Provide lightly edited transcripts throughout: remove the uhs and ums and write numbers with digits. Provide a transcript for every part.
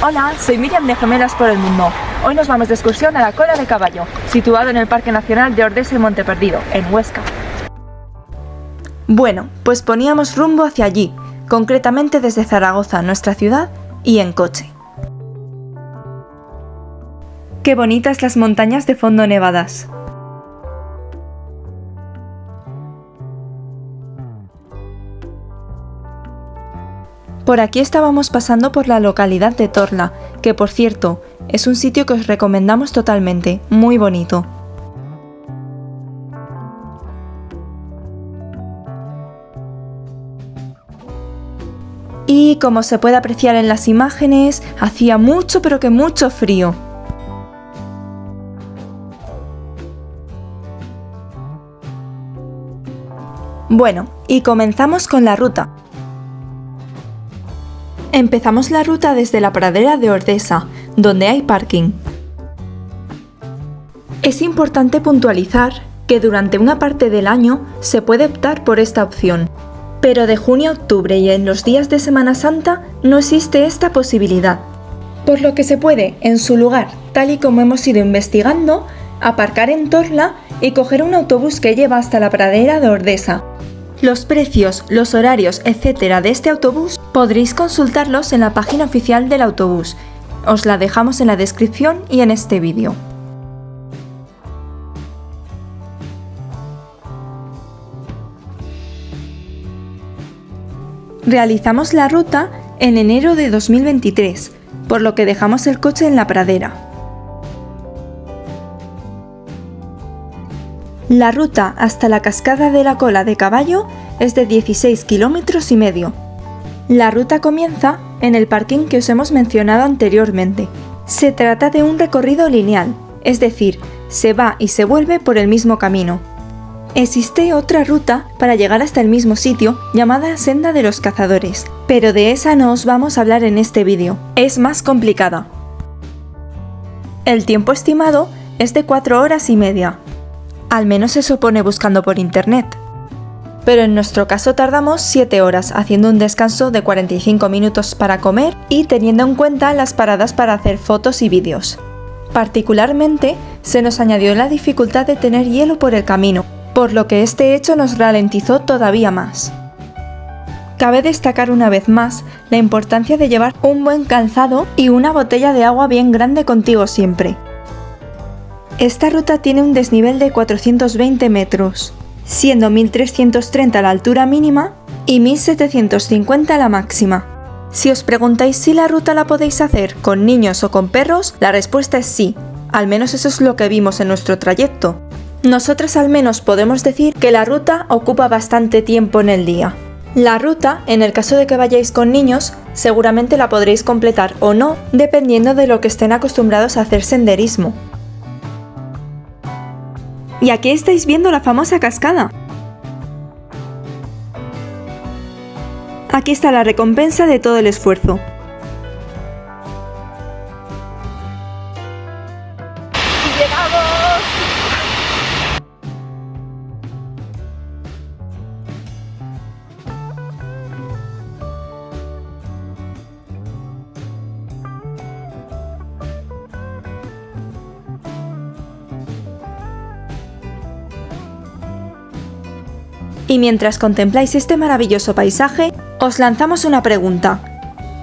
Hola, soy Miriam de Gemelas por el Mundo. Hoy nos vamos de excursión a la Cola de Caballo, situado en el Parque Nacional de Ordesa y Monteperdido, en Huesca. Bueno, pues poníamos rumbo hacia allí, concretamente desde Zaragoza, nuestra ciudad, y en coche. Qué bonitas las montañas de fondo nevadas. Por aquí estábamos pasando por la localidad de Torla, que por cierto, es un sitio que os recomendamos totalmente, muy bonito. Y como se puede apreciar en las imágenes, hacía mucho pero que mucho frío. Bueno, y comenzamos con la ruta. Empezamos la ruta desde la pradera de Ordesa, donde hay parking. Es importante puntualizar que durante una parte del año se puede optar por esta opción, pero de junio a octubre y en los días de Semana Santa no existe esta posibilidad, por lo que se puede, en su lugar, tal y como hemos ido investigando, aparcar en Torla y coger un autobús que lleva hasta la pradera de Ordesa. Los precios, los horarios, etc. de este autobús podréis consultarlos en la página oficial del autobús. Os la dejamos en la descripción y en este vídeo. Realizamos la ruta en enero de 2023, por lo que dejamos el coche en la pradera. La ruta hasta la cascada de la Cola de Caballo es de 16,5 kilómetros. La ruta comienza en el parking que os hemos mencionado anteriormente. Se trata de un recorrido lineal, es decir, se va y se vuelve por el mismo camino. Existe otra ruta para llegar hasta el mismo sitio llamada Senda de los Cazadores, pero de esa no os vamos a hablar en este vídeo, es más complicada. El tiempo estimado es de 4 horas y media. Al menos eso pone buscando por internet. Pero en nuestro caso tardamos 7 horas haciendo un descanso de 45 minutos para comer y teniendo en cuenta las paradas para hacer fotos y vídeos. Particularmente se nos añadió la dificultad de tener hielo por el camino, por lo que este hecho nos ralentizó todavía más. Cabe destacar una vez más la importancia de llevar un buen calzado y una botella de agua bien grande contigo siempre. Esta ruta tiene un desnivel de 420 metros, siendo 1330 la altura mínima y 1750 la máxima. Si os preguntáis si la ruta la podéis hacer con niños o con perros, la respuesta es sí, al menos eso es lo que vimos en nuestro trayecto. Nosotras al menos podemos decir que la ruta ocupa bastante tiempo en el día. La ruta, en el caso de que vayáis con niños, seguramente la podréis completar o no, dependiendo de lo que estén acostumbrados a hacer senderismo. Y aquí estáis viendo la famosa cascada. Aquí está la recompensa de todo el esfuerzo. Y mientras contempláis este maravilloso paisaje, os lanzamos una pregunta.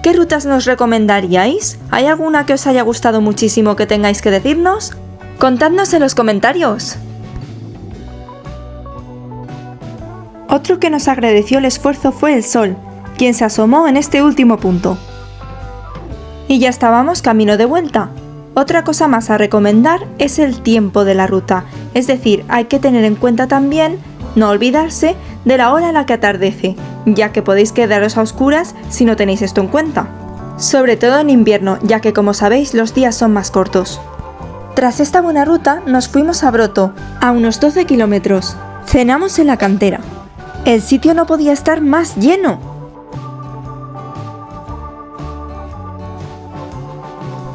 ¿Qué rutas nos recomendaríais? ¿Hay alguna que os haya gustado muchísimo que tengáis que decirnos? ¡Contadnos en los comentarios! Otro que nos agradeció el esfuerzo fue el sol, quien se asomó en este último punto. Y ya estábamos camino de vuelta. Otra cosa más a recomendar es el tiempo de la ruta, es decir, hay que tener en cuenta también no olvidarse de la hora a la que atardece, ya que podéis quedaros a oscuras si no tenéis esto en cuenta. Sobre todo en invierno, ya que como sabéis los días son más cortos. Tras esta buena ruta nos fuimos a Broto, a unos 12 kilómetros. Cenamos en la cantera. El sitio no podía estar más lleno.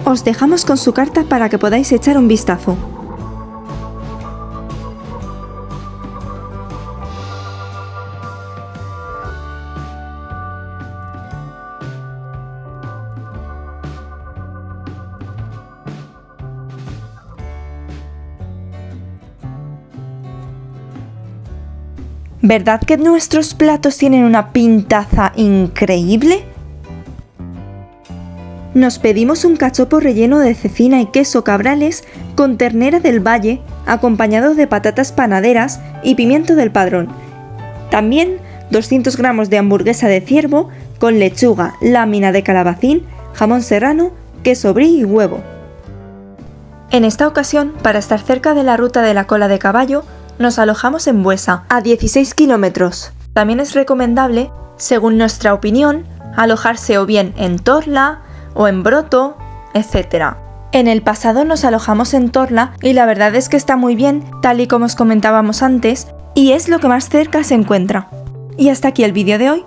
Os dejamos con su carta para que podáis echar un vistazo. ¿Verdad que nuestros platos tienen una pintaza increíble? Nos pedimos un cachopo relleno de cecina y queso cabrales con ternera del valle, acompañado de patatas panaderas y pimiento del Padrón. También 200 gramos de hamburguesa de ciervo con lechuga, lámina de calabacín, jamón serrano, queso brie y huevo. En esta ocasión, para estar cerca de la ruta de la cola de caballo, nos alojamos en Buesa, a 16 kilómetros. También es recomendable, según nuestra opinión, alojarse o bien en Torla o en Broto, etc. En el pasado nos alojamos en Torla y la verdad es que está muy bien, tal y como os comentábamos antes, y es lo que más cerca se encuentra. Y hasta aquí el vídeo de hoy.